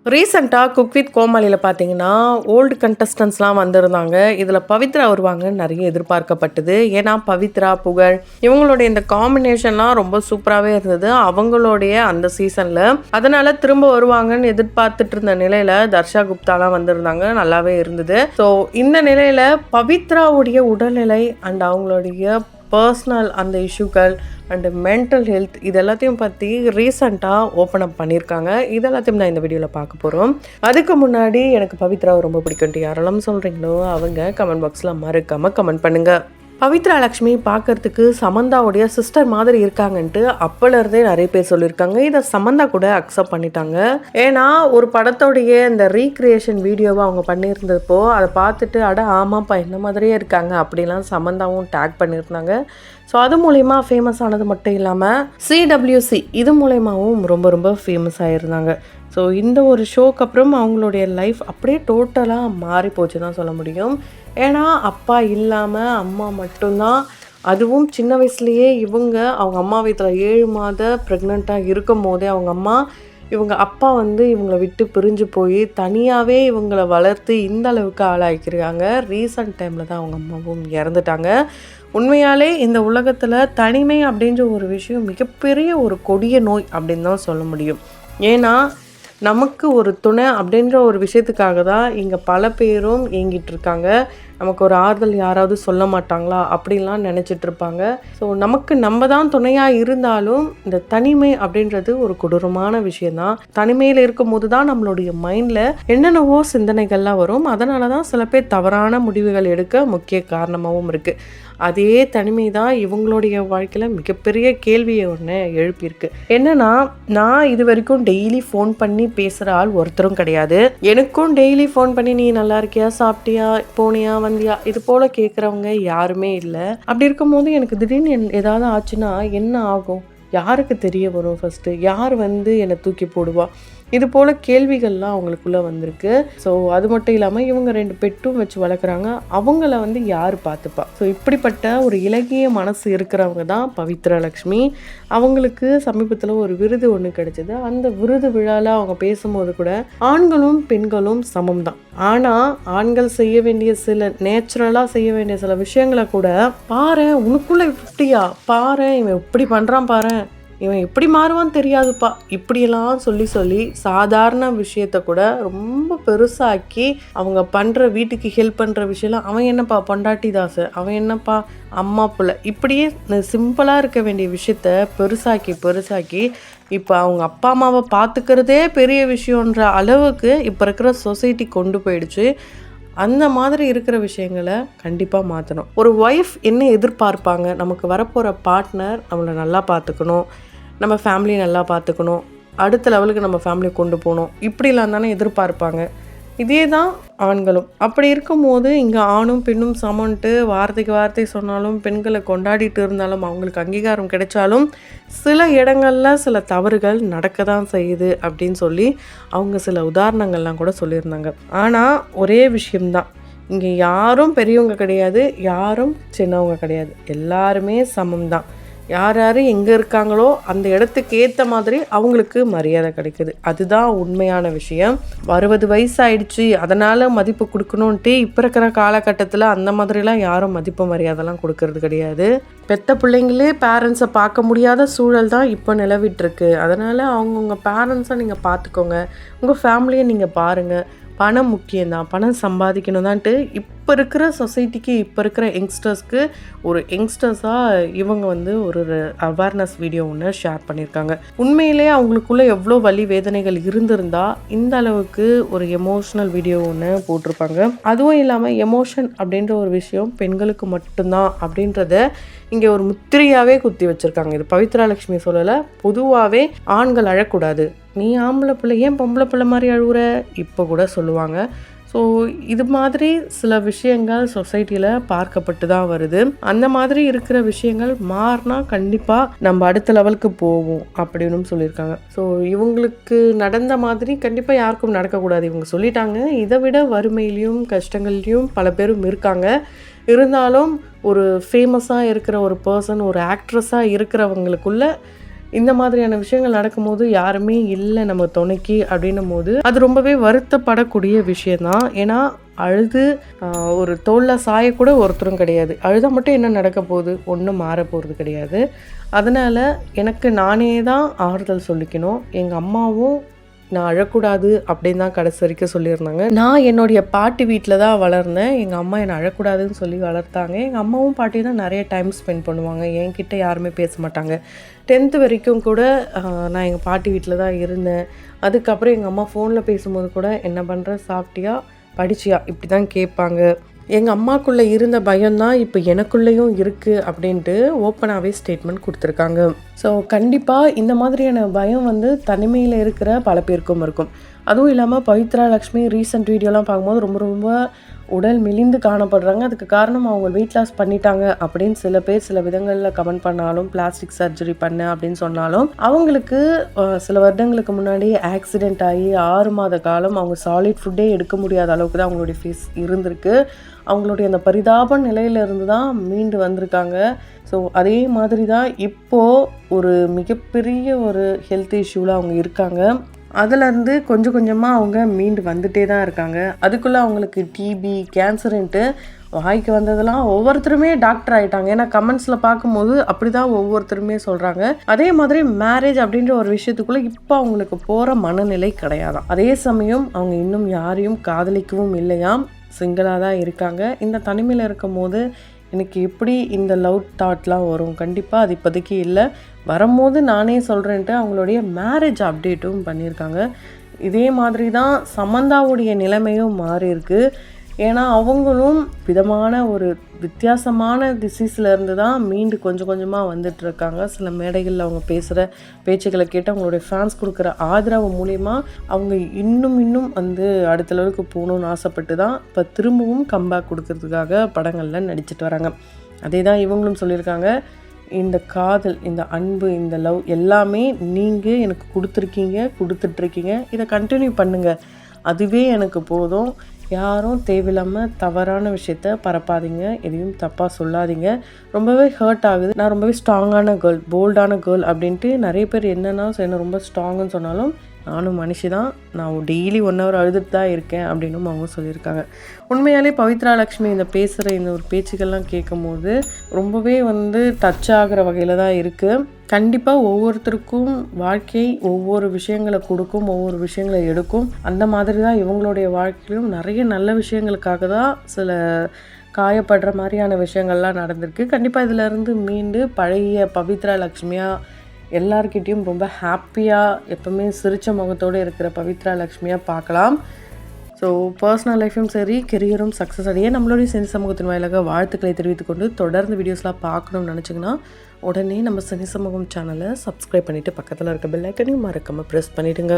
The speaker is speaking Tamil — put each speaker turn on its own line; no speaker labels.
ரீசெண்டாக குக் வித் கோமாளியில் பார்த்தீங்கன்னா ஓல்டு கண்டஸ்டன்ஸ்லாம் வந்திருந்தாங்க. இதில் பவித்ரா வருவாங்கன்னு நிறைய எதிர்பார்க்கப்பட்டது. ஏன்னா பவித்ரா, புகழ் இவங்களுடைய இந்த காம்பினேஷன்லாம் ரொம்ப சூப்பராகவே இருந்தது அவங்களுடைய அந்த சீசனில். அதனால் திரும்ப வருவாங்கன்னு எதிர்பார்த்துட்டு இருந்த நிலையில் தர்ஷா குப்தாலாம் வந்திருந்தாங்க. நல்லாவே இருந்தது. ஸோ இந்த நிலையில் பவித்ராவுடைய உடல்நிலை அண்ட் அவங்களுடைய பர்சனல் அந்த இஷ்யூக்கள் அண்டு மென்டல் ஹெல்த் இது எல்லாத்தையும் பற்றி ரீசெண்டாக ஓப்பன் அப் பண்ணியிருக்காங்க. இது எல்லாத்தையும் நான் இந்த வீடியோவில் பார்க்க போகிறோம். அதுக்கு முன்னாடி எனக்கு பவித்ராவை ரொம்ப பிடிக்கும்ட்டு யாரெல்லாம் சொல்கிறீங்களோ அவங்க கமெண்ட் பாக்ஸில் மறக்காமல் கமெண்ட் பண்ணுங்கள். பவித்ரா லக்ஷ்மி பார்க்கறதுக்கு சமந்தாவுடைய சிஸ்டர் மாதிரி இருக்காங்கன்ட்டு அப்போலேருந்தே நிறைய பேர் சொல்லியிருக்காங்க. இதை சமந்தா கூட அக்செப்ட் பண்ணிட்டாங்க. ஏன்னா ஒரு படத்தோடைய இந்த ரீக்ரியேஷன் வீடியோவை அவங்க பண்ணியிருந்தப்போ அதை பார்த்துட்டு ஆமாப்பா என்ன மாதிரியே இருக்காங்க அப்படிலாம் சமந்தாவும் டேக் பண்ணியிருந்தாங்க. ஸோ அது மூலயமா ஃபேமஸ் ஆனது மட்டும் இல்லாமல் CWC இது மூலயமாவும் ரொம்ப ரொம்ப ஃபேமஸ் ஆகிருந்தாங்க. ஸோ இந்த ஒரு ஷோக்கு அப்புறம் அவங்களுடைய லைஃப் அப்படியே டோட்டலாக மாறி போச்சு தான் சொல்ல முடியும். ஏன்னா அப்பா இல்லாமல் அம்மா மட்டும்தான், அதுவும் சின்ன வயசுலேயே அவங்க அம்மா வீட்டில் 7 மாத ப்ரெக்னெண்ட்டாக இருக்கும் போதே இவங்க அப்பா இவங்களை விட்டு பிரிஞ்சு போய் தனியாகவே இவங்களை வளர்த்து இந்த அளவுக்கு ஆளாக்கிருக்காங்க. ரீசன்ட் டைமில் தான் அவங்க அம்மாவும் இறந்துட்டாங்க. உண்மையாலே இந்த உலகத்தில் தனிமை அப்படின்ற ஒரு விஷயம் மிகப்பெரிய ஒரு கொடிய நோய் அப்படின்னு தான் சொல்ல முடியும். ஏன்னா நமக்கு ஒரு துணை அப்படின்ற ஒரு விஷயத்துக்காக தான் இங்கே பல பேரும் ஏங்கிட்டு இருக்காங்க. நமக்கு ஒரு ஆறுதல் யாராவது சொல்ல மாட்டாங்களா அப்படின்லாம் நினச்சிட்டு இருப்பாங்க. ஸோ நமக்கு நம்ம தான் துணையாக இருந்தாலும் இந்த தனிமை அப்படின்றது ஒரு கொடூரமான விஷயந்தான். தனிமையில் இருக்கும் போது தான் நம்மளுடைய மைண்டில் என்னென்னவோ சிந்தனைகள்லாம் வரும். அதனால தான் சில பேர் தவறான முடிவுகள் எடுக்க முக்கிய காரணமாகவும் இருக்குது. அதே தனிமை தான் இவங்களுடைய வாழ்க்கையில் மிகப்பெரிய கேள்வியை ஒன்று எழுப்பியிருக்கு. என்னன்னா, நான் இது வரைக்கும் டெய்லி ஃபோன் பண்ணி பேசுகிற ஆள் ஒருத்தரும் கிடையாது. எனக்கும் டெய்லி ஃபோன் பண்ணி நீ நல்லா இருக்கியா, சாப்பிட்டியா, போனியா, வந்தியா இது போல் கேட்குறவங்க யாருமே இல்லை. அப்படி இருக்கும்போது எனக்கு திடீர்னு ஏதாவது ஆச்சுன்னா என்ன ஆகும், யாருக்கு தெரிய வரும், ஃபஸ்ட்டு யார் என்னை தூக்கி போடுவா, இது போல் கேள்விகள்லாம் அவங்களுக்குள்ளே வந்திருக்கு. ஸோ அது மட்டும் இல்லாமல் இவங்க 2 பெட்டும் வச்சு வளர்க்குறாங்க. அவங்கள யார் பார்த்துப்பா. ஸோ இப்படிப்பட்ட ஒரு இலகிய மனசு இருக்கிறவங்க தான் பவித்ரா லக்ஷ்மி. அவங்களுக்கு சமீபத்தில் ஒரு விருது ஒன்று கிடைச்சிது. அந்த விருது விழாவில் அவங்க பேசும்போது கூட ஆண்களும் பெண்களும் சமம் தான், ஆனால் ஆண்கள் செய்ய வேண்டிய நேச்சுரலாக செய்ய வேண்டிய சில விஷயங்களை கூட பாரு உனக்குள்ளே இப்படியா, பாரு இவன் இப்படி பண்ணுறான், பாரு இவன் எப்படி மாறுவான்னு தெரியாதுப்பா, இப்படியெல்லாம் சொல்லி சாதாரண விஷயத்த கூட ரொம்ப பெருசாக்கி அவங்க பண்ணுற வீட்டுக்கு ஹெல்ப் பண்ணுற விஷயம்லாம் அவன் என்னப்பா பொண்டாட்டி தாசு, அவன் என்னப்பா அம்மா பிள்ளை, இப்படியே சிம்பிளாக இருக்க வேண்டிய விஷயத்த பெருசாக்கி இப்போ அவங்க அப்பா அம்மாவை பார்த்துக்கிறதே பெரிய விஷயன்ற அளவுக்கு இப்போ இருக்கிற சொசைட்டி கொண்டு போயிடுச்சு. அந்த மாதிரி இருக்கிற விஷயங்களை கண்டிப்பாக மாற்றணும். ஒரு ஒய்ஃப் என்ன எதிர்பார்ப்பாங்க, நமக்கு வரப்போகிற பார்ட்னர் நம்மளை நல்லா பார்த்துக்கணும், நம்ம ஃபேமிலியை நல்லா பார்த்துக்கணும், அடுத்த லெவலுக்கு நம்ம ஃபேமிலியை கொண்டு போகணும், இப்படிலாம் தானே எதிர்பார்ப்பாங்க. இதே தான் ஆண்களும். அப்படி இருக்கும்போது இங்கே ஆணும் பெண்ணும் சமன்ட்டு வார்த்தைக்கு வார்த்தை சொன்னாலும், பெண்களை கொண்டாடிட்டு இருந்தாலும், அவங்களுக்கு அங்கீகாரம் கிடைச்சாலும் சில இடங்களில் சில தவறுகள் நடக்க தான் செய்யுது அப்படின்னு சொல்லி அவங்க சில உதாரணங்கள்லாம் கூட சொல்லியிருந்தாங்க. ஆனால் ஒரே விஷயம்தான், இங்கே யாரும் பெரியவங்க கிடையாது, யாரும் சின்னவங்க கிடையாது, எல்லாருமே சமம்தான். யார் எங்கே இருக்காங்களோ அந்த இடத்துக்கு ஏற்ற மாதிரி அவங்களுக்கு மரியாதை கிடைக்குது. அதுதான் உண்மையான விஷயம். 60 வயசாயிடுச்சு அதனால் மதிப்பு கொடுக்கணுன்ட்டு இப்போ இருக்கிற காலகட்டத்தில் அந்த மாதிரிலாம் யாரும் மதிப்பு மரியாதைலாம் கொடுக்கறது கிடையாது. பெத்த பிள்ளைங்களே பேரண்ட்ஸை பார்க்க முடியாத சூழல் தான் இப்போ நிலவிட்டுருக்கு. அதனால் அவங்கவுங்க பேரண்ட்ஸை நீங்கள் பார்த்துக்கோங்க, உங்கள் ஃபேமிலியை நீங்கள் பாருங்கள். பணம் முக்கியம்தான், பணம் சம்பாதிக்கணும் தான்ட்டு இப்போ இருக்கிற சொசைட்டிக்கு, இப்போ இருக்கிற யங்ஸ்டர்ஸ்க்கு ஒரு யங்ஸ்டர்ஸாக இவங்க ஒரு அவேர்னஸ் வீடியோ ஒன்று ஷேர் பண்ணியிருக்காங்க. உண்மையிலே அவங்களுக்குள்ளே எவ்வளோ வலி வேதனைகள் இருந்திருந்தா இந்த அளவுக்கு ஒரு எமோஷ்னல் வீடியோ ஒன்று போட்டிருப்பாங்க. அதுவும் இல்லாமல் எமோஷன் அப்படின்ற ஒரு விஷயம் பெண்களுக்கு மட்டும்தான் அப்படின்றத இங்கே ஒரு முத்திரையாகவே குத்தி வச்சுருக்காங்க. இது பவித்ரா லக்ஷ்மி சொல்லலை, பொதுவாகவே ஆண்கள் அழக்கூடாது, நீ ஆம்பளை பிள்ளை ஏன் பொம்பளை பிள்ளை மாதிரி அழுகுற இப்போ கூட சொல்லுவாங்க. ஸோ இது மாதிரி சில விஷயங்கள் சொசைட்டியில் பார்க்கப்பட்டு தான் வருது. அந்த மாதிரி இருக்கிற விஷயங்கள் மாறினா கண்டிப்பாக நம்ம அடுத்த லெவலுக்கு போவோம் அப்படின்னு சொல்லியிருக்காங்க. ஸோ இவங்களுக்கு நடந்த மாதிரி கண்டிப்பாக யாருக்கும் நடக்கக்கூடாது. இவங்க சொல்லிட்டாங்க, இதை விட வறுமையிலையும் கஷ்டங்கள்லையும் பல பேரும் இருக்காங்க. இருந்தாலும் ஒரு ஃபேமஸாக இருக்கிற ஒரு பர்சன், ஒரு ஆக்ட்ரஸாக இருக்கிறவங்களுக்குள்ள இந்த மாதிரியான விஷயங்கள் நடக்கும்போது யாருமே இல்லை நம்ம துணைக்கு அப்படின்னும் போது அது ரொம்பவே வருத்தப்படக்கூடிய விஷயந்தான். ஏன்னா அழுது ஒரு தோளில் சாயக்கூட ஒருத்தரும் கிடையாது. அழுதா மட்டும் என்ன நடக்க போகுது? ஒன்றும் மாற போகிறது கிடையாது. அதனால் எனக்கு நானே தான் ஆறுதல் சொல்லிக்கணும். எங்கள் அம்மாவும் நான் அழக்கூடாது அப்படின்னு தான் கடைசி வரைக்கும் சொல்லியிருந்தாங்க. நான் என்னுடைய பாட்டி வீட்டில் தான் வளர்ந்தேன். எங்கள் அம்மா என்னை அழக்கூடாதுன்னு சொல்லி வளர்த்தாங்க. எங்கள் அம்மாவும் பாட்டி தான் நிறைய டைம் ஸ்பெண்ட் பண்ணுவாங்க. என்கிட்ட யாருமே பேச மாட்டாங்க. 10th வரைக்கும் கூட நான் எங்கள் பாட்டி வீட்டில் தான் இருந்தேன். அதுக்கப்புறம் எங்கள் அம்மா ஃபோனில் பேசும்போது கூட என்ன பண்ணுற, சாப்பிட்டியா, படிச்சியா, இப்படி தான் கேட்பாங்க. எங்கள் அம்மாக்குள்ளே இருந்த பயம்தான் இப்போ எனக்குள்ளேயும் இருக்குது அப்படின்ட்டு ஓப்பனாகவே ஸ்டேட்மெண்ட் கொடுத்துருக்காங்க. ஸோ கண்டிப்பாக இந்த மாதிரியான பயம் வந்து தனிமையில் இருக்கிற பல பேருக்கும் இருக்கும். அதுவும் இல்லாமல் பவித்ரா லக்ஷ்மி ரீசெண்ட் வீடியோலாம் பார்க்கும்போது ரொம்ப ரொம்ப உடல் மெலிந்து காணப்படுறாங்க. அதுக்கு காரணம் அவங்க வெயிட் லாஸ் பண்ணிட்டாங்க அப்படின்னு சில பேர் சில விதங்களில் கமெண்ட் பண்ணாலும், பிளாஸ்டிக் சர்ஜரி பண்ண அப்படின்னு சொன்னாலும், அவங்களுக்கு சில வருடங்களுக்கு முன்னாடி ஆக்சிடெண்ட் ஆகி 6 மாத காலம் அவங்க சாலிட் ஃபுட்டே எடுக்க முடியாத அளவுக்கு தான் அவங்களுடைய ஃபேஸ் இருந்திருக்கு. அவங்களுடைய அந்த பரிதாப நிலையிலிருந்து தான் மீண்டு வந்திருக்காங்க. ஸோ அதே மாதிரி தான் இப்போது ஒரு மிகப்பெரிய ஒரு ஹெல்த் இஷ்யூவில் அவங்க இருக்காங்க. அதுலேருந்து கொஞ்சம் கொஞ்சமாக அவங்க மீண்டு வந்துட்டே தான் இருக்காங்க. அதுக்குள்ளே அவங்களுக்கு டிபி, கேன்சருன்ட்டு வாய்க்கு வந்ததெல்லாம் ஒவ்வொருத்தருமே டாக்டர் ஆகிட்டாங்க. ஏன்னா கமெண்ட்ஸில் பார்க்கும்போது அப்படி தான் ஒவ்வொருத்தருமே சொல்கிறாங்க. அதே மாதிரி மேரேஜ் அப்படின்ற ஒரு விஷயத்துக்குள்ளே இப்போ அவங்களுக்கு போகிற மனநிலை கிடையாதான். அதே சமயம் அவங்க இன்னும் யாரையும் காதலிக்கவும் இல்லையாம், சிங்கிளாக தான் இருக்காங்க. இந்த தனிமையில் இருக்கும் போது எனக்கு எப்படி இந்த லவ் தாட்லாம் வரும்? கண்டிப்பாக அது இப்போதைக்கு இல்லை. வரும்போது நானே சொல்கிறேன்ட்டு அவங்களுடைய மேரேஜ் அப்டேட்டும் பண்ணியிருக்காங்க. இதே மாதிரி தான் சமந்தாவுடைய நிலைமையும் மாறி இருக்கு. ஏன்னா அவங்களும் விதமான ஒரு வித்தியாசமான டிசீஸ்லேருந்து தான் மீண்டு கொஞ்சம் கொஞ்சமாக வந்துட்டுருக்காங்க. சில மேடைகளில் அவங்க பேசுகிற பேச்சுக்களை கேட்டு அவங்களுடைய ஃபேன்ஸ் கொடுக்குற ஆதரவு மூலயமா அவங்க இன்னும் வந்து அடுத்த லெவலுக்கு போகணுன்னு ஆசைப்பட்டு தான் இப்போ திரும்பவும் கம்பேக் கொடுக்கறதுக்காக படங்களில் நடிச்சிட்டு வராங்க. அதே தான் இவங்களும் சொல்லியிருக்காங்க. இந்த காதல், இந்த அன்பு, இந்த லவ் எல்லாமே நீங்கள் எனக்கு கொடுத்துட்ருக்கீங்க. இதை கண்டினியூ பண்ணுங்கள். அதுவே எனக்கு போதும். யாரும் தேவையில்லாமல் தவறான விஷயத்த பரப்பாதீங்க, எதையும் தப்பாக சொல்லாதீங்க. ரொம்பவே ஹர்ட் ஆகுது. நான் ரொம்பவே ஸ்ட்ராங்கான கேர்ள், போல்டான கேர்ள் அப்படின்ட்டு நிறைய பேர் என்னென்னா என்ன ரொம்ப ஸ்ட்ராங்குன்னு சொன்னாலும் நானும் மனுஷி தான், நான் டெய்லி 1 hour அழுதுட்டு தான் இருக்கேன் அப்படின்னும் அவங்க சொல்லியிருக்காங்க. உண்மையாலே பவித்ரா லக்ஷ்மி இந்த பேசுகிற இந்த ஒரு பேச்சுக்கள்லாம் கேட்கும்போது ரொம்பவே வந்து டச் ஆகிற வகையில் தான் இருக்குது. கண்டிப்பாக ஒவ்வொருத்தருக்கும் வாழ்க்கை ஒவ்வொரு விஷயங்களை கொடுக்கும், ஒவ்வொரு விஷயங்களை எடுக்கும். அந்த மாதிரி தான் இவங்களுடைய வாழ்க்கையிலும் நிறைய நல்ல விஷயங்களுக்காக தான் சில காயப்படுற மாதிரியான விஷயங்கள்லாம் நடந்திருக்கு. கண்டிப்பாக இதிலேருந்து மீண்டு பழைய பவித்ரா லக்ஷ்மியாக எல்லார்கிட்டையும் ரொம்ப ஹாப்பியாக எப்போவுமே சிரித்த முகத்தோடு இருக்கிற பவித்ரா லக்ஷ்மியாக பார்க்கலாம். ஸோ பர்சனல் லைஃப்பும் சரி, கெரியரும் சக்ஸஸ் அடைய நம்மளுடைய சினி சமூகத்தின் வாயிலாக வாழ்த்துக்களை தெரிவித்துக்கொண்டு தொடர்ந்து வீடியோஸ்லாம் பார்க்கணும்னு நினச்சிங்கன்னா உடனே நம்ம சினி சமூகம் சேனலை சப்ஸ்கிரைப் பண்ணிவிட்டு பக்கத்தில் இருக்க பெல் ஐக்கனையும் மறக்காமல் ப்ரெஸ் பண்ணிவிடுங்க.